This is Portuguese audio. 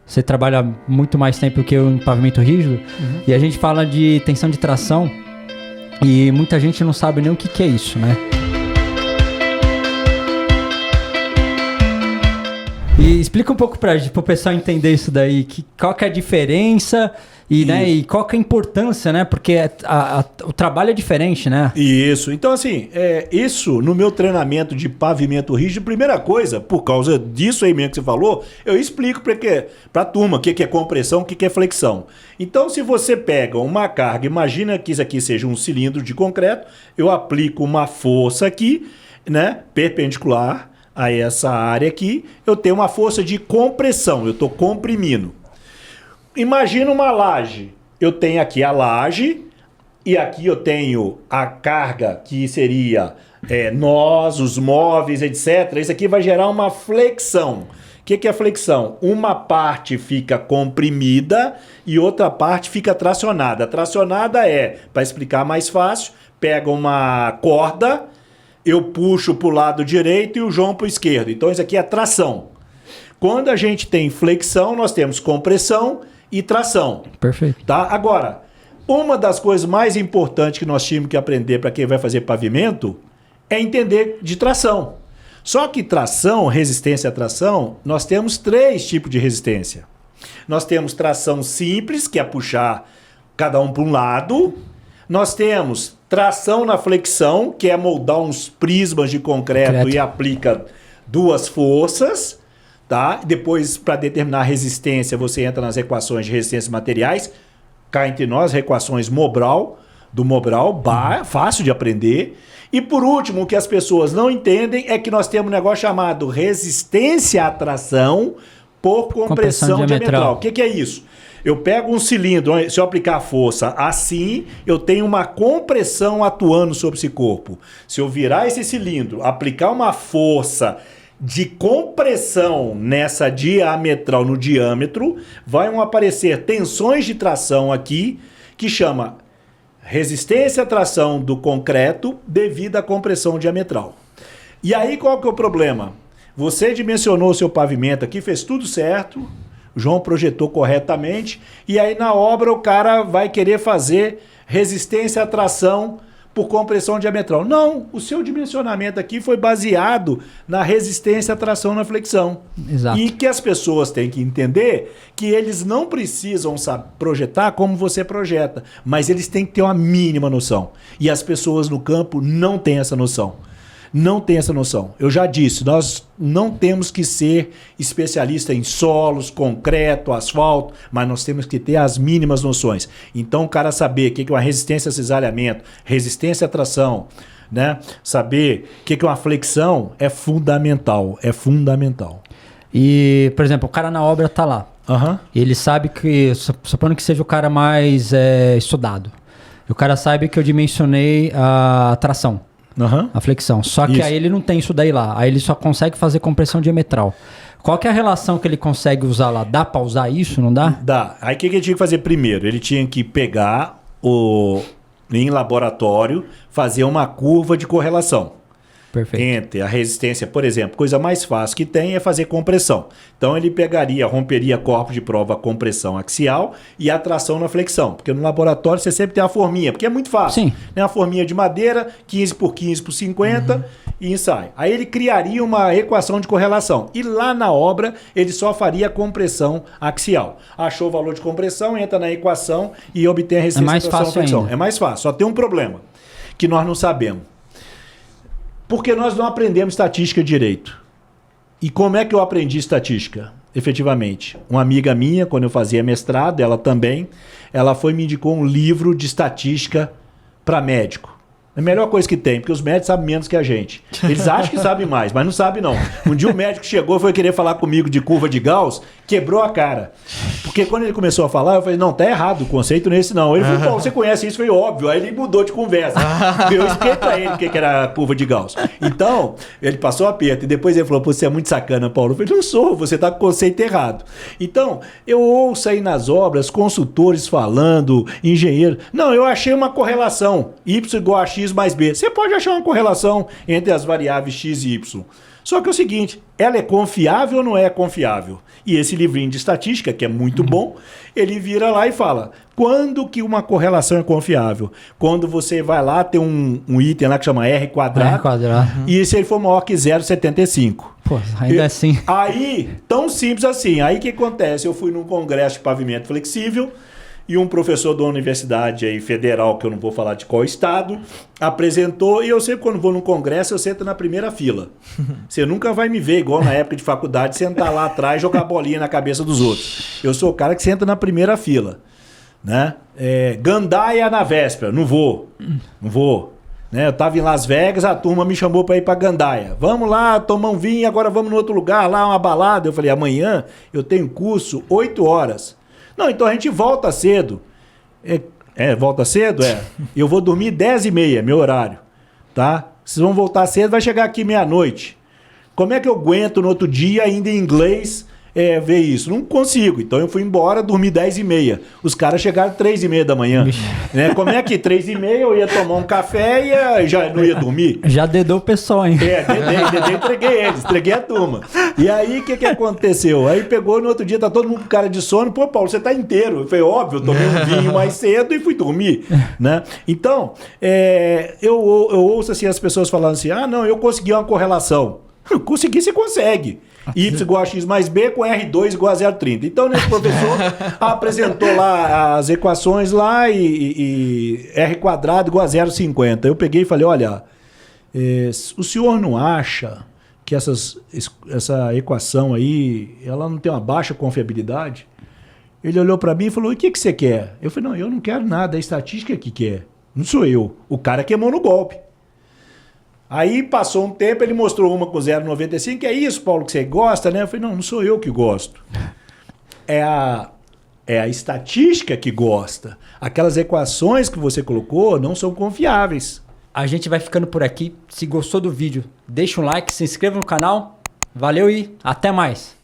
Você trabalha muito mais tempo que eu em pavimento rígido. E a gente fala de tensão de tração e muita gente não sabe nem o que é isso, né? E explica um pouco pro pessoal entender isso daí, qual que é a diferença e, né, e qual que é a importância, né? Porque o trabalho é diferente, né? Isso. Então, assim, isso no meu treinamento de pavimento rígido, primeira coisa, por causa disso aí mesmo que você falou, eu explico pra turma o que é compressão, o que é flexão. Então, se você pega uma carga, imagina que isso aqui seja um cilindro de concreto, eu aplico uma força aqui, né, perpendicular a essa área aqui, eu tenho uma força de compressão, eu estou comprimindo. Imagina uma laje, eu tenho aqui a laje e aqui eu tenho a carga que seria nós, os móveis, etc. Isso aqui vai gerar uma flexão. O que é flexão? Uma parte fica comprimida e outra parte fica tracionada. Tracionada para explicar mais fácil, pega uma corda, eu puxo para o lado direito e o João para o esquerdo. Então isso aqui é tração. Quando a gente tem flexão, nós temos compressão e tração. Perfeito. Tá? Agora, uma das coisas mais importantes que nós tínhamos que aprender para quem vai fazer pavimento é entender de tração. Só que tração, resistência à tração, nós temos 3 tipos de resistência. Nós temos tração simples, que é puxar cada um para um lado. Nós temos tração na flexão, que é moldar uns prismas de concreto e aplica 2 forças. Tá? Depois, para determinar a resistência, você entra nas equações de resistência materiais. Cá entre nós, equações Mobral, do Mobral, fácil de aprender. E por último, o que as pessoas não entendem é que nós temos um negócio chamado resistência à tração por compressão diametral. O que é isso? Eu pego um cilindro, se eu aplicar a força assim, eu tenho uma compressão atuando sobre esse corpo. Se eu virar esse cilindro, aplicar uma força de compressão nessa diametral, no diâmetro, vão aparecer tensões de tração aqui, que chama resistência à tração do concreto devido à compressão diametral. E aí qual que é o problema? Você dimensionou seu pavimento aqui, fez tudo certo, o João projetou corretamente, e aí na obra o cara vai querer fazer resistência à tração por compressão diametral. Não, o seu dimensionamento aqui foi baseado na resistência à tração na flexão. Exato. E que as pessoas têm que entender que eles não precisam projetar como você projeta, mas eles têm que ter uma mínima noção. E as pessoas no campo não têm essa noção. Não tem essa noção. Eu já disse, nós não temos que ser especialista em solos, concreto, asfalto, mas nós temos que ter as mínimas noções. Então o cara saber o que é uma resistência a cisalhamento, resistência à tração, né? Saber o que é uma flexão é fundamental, E, por exemplo, o cara na obra tá lá. Ele sabe que, supondo que seja o cara mais estudado, o cara sabe que eu dimensionei a tração. A flexão. Só que aí ele não tem isso daí lá. Aí ele só consegue fazer compressão diametral. Qual que é a relação que ele consegue usar lá? Dá para usar isso, não dá? Dá. Aí o que ele tinha que fazer primeiro? Ele tinha que pegar em laboratório, fazer uma curva de correlação. Perfeito. Entre a resistência, por exemplo, coisa mais fácil que tem é fazer compressão. Então ele romperia corpo de prova a compressão axial e a tração na flexão. Porque no laboratório você sempre tem a forminha, porque é muito fácil. Sim. Né? A forminha de madeira, 15 por 15 por 50 e ensaio. Aí ele criaria uma equação de correlação. E lá na obra ele só faria a compressão axial. Achou o valor de compressão, entra na equação e obtém a resistência mais à tração na fácil flexão. ainda. É mais fácil. Só tem um problema que nós não sabemos. Porque nós não aprendemos estatística direito. E como é que eu aprendi estatística? Efetivamente, uma amiga minha, quando eu fazia mestrado, ela foi e me indicou um livro de estatística para médico. É a melhor coisa que tem, porque os médicos sabem menos que a gente. Eles acham que sabem mais, mas não sabem não. Um dia o médico chegou e foi querer falar comigo de curva de Gauss, quebrou a cara. Porque quando ele começou a falar, eu falei, não, tá errado, o conceito não é esse não. Ele falou, pô, você conhece isso? Foi óbvio. Aí ele mudou de conversa. Eu expliquei pra ele o que era a curva de Gauss. Então, ele passou o aperto e depois ele falou, pô, você é muito sacana, Paulo. Eu falei, não sou, você tá com o conceito errado. Então, eu ouço aí nas obras, consultores falando, engenheiros. Não, eu achei uma correlação, Y igual a X mais B. Você pode achar uma correlação entre as variáveis X e Y. Só que é o seguinte, ela é confiável ou não é confiável? E esse livrinho de estatística, que é muito bom, ele vira lá e fala, quando que uma correlação é confiável? Quando você vai lá, tem um item lá que chama R quadrado, e se ele for maior que 0,75. Pô, ainda assim. Aí, tão simples assim. Aí o que acontece? Eu fui num congresso de pavimento flexível, e um professor da universidade aí, federal, que eu não vou falar de qual estado, apresentou, e eu sempre quando vou num congresso, eu sento na primeira fila. Você nunca vai me ver, igual na época de faculdade, sentar lá atrás e jogar bolinha na cabeça dos outros. Eu sou o cara que senta na primeira fila. Né? Gandaia na véspera, não vou. Né? Eu estava em Las Vegas, a turma me chamou para ir para Gandaia. Vamos lá, tomar um vinho, agora vamos no outro lugar, lá uma balada. Eu falei, amanhã eu tenho curso 8 horas. Não, então a gente volta cedo. Volta cedo? Eu vou dormir 10h30, meu horário. Tá? Vocês vão voltar cedo, vai chegar aqui meia-noite. Como é que eu aguento no outro dia, ainda em inglês, ver isso? Não consigo. Então eu fui embora, dormi 10h30. Os caras chegaram 3h30 da manhã. Né? Como é que 3h30 eu ia tomar um café e já não ia dormir? Já dedou o pessoal, hein? Entreguei a turma. E aí, o que aconteceu? Aí pegou, no outro dia, tá todo mundo com cara de sono. Pô, Paulo, você tá inteiro. Eu falei, óbvio, eu tomei um vinho mais cedo e fui dormir. Né? Então, eu ouço assim, as pessoas falando assim, não, eu consegui uma correlação. Conseguir, você consegue. Y igual a X mais B com R2 igual a 0,30. Então, esse professor apresentou lá as equações lá e R quadrado igual a 0,50. Eu peguei e falei, olha, o senhor não acha que essa equação aí, ela não tem uma baixa confiabilidade? Ele olhou para mim e falou, o que você quer? Eu falei, não, eu não quero nada, a estatística que quer. Não sou eu. O cara queimou no golpe. Aí passou um tempo, ele mostrou uma com 0,95, é isso, Paulo, que você gosta, né? Eu falei, não sou eu que gosto. É a estatística que gosta. Aquelas equações que você colocou não são confiáveis. A gente vai ficando por aqui. Se gostou do vídeo, deixa um like, se inscreva no canal. Valeu e até mais.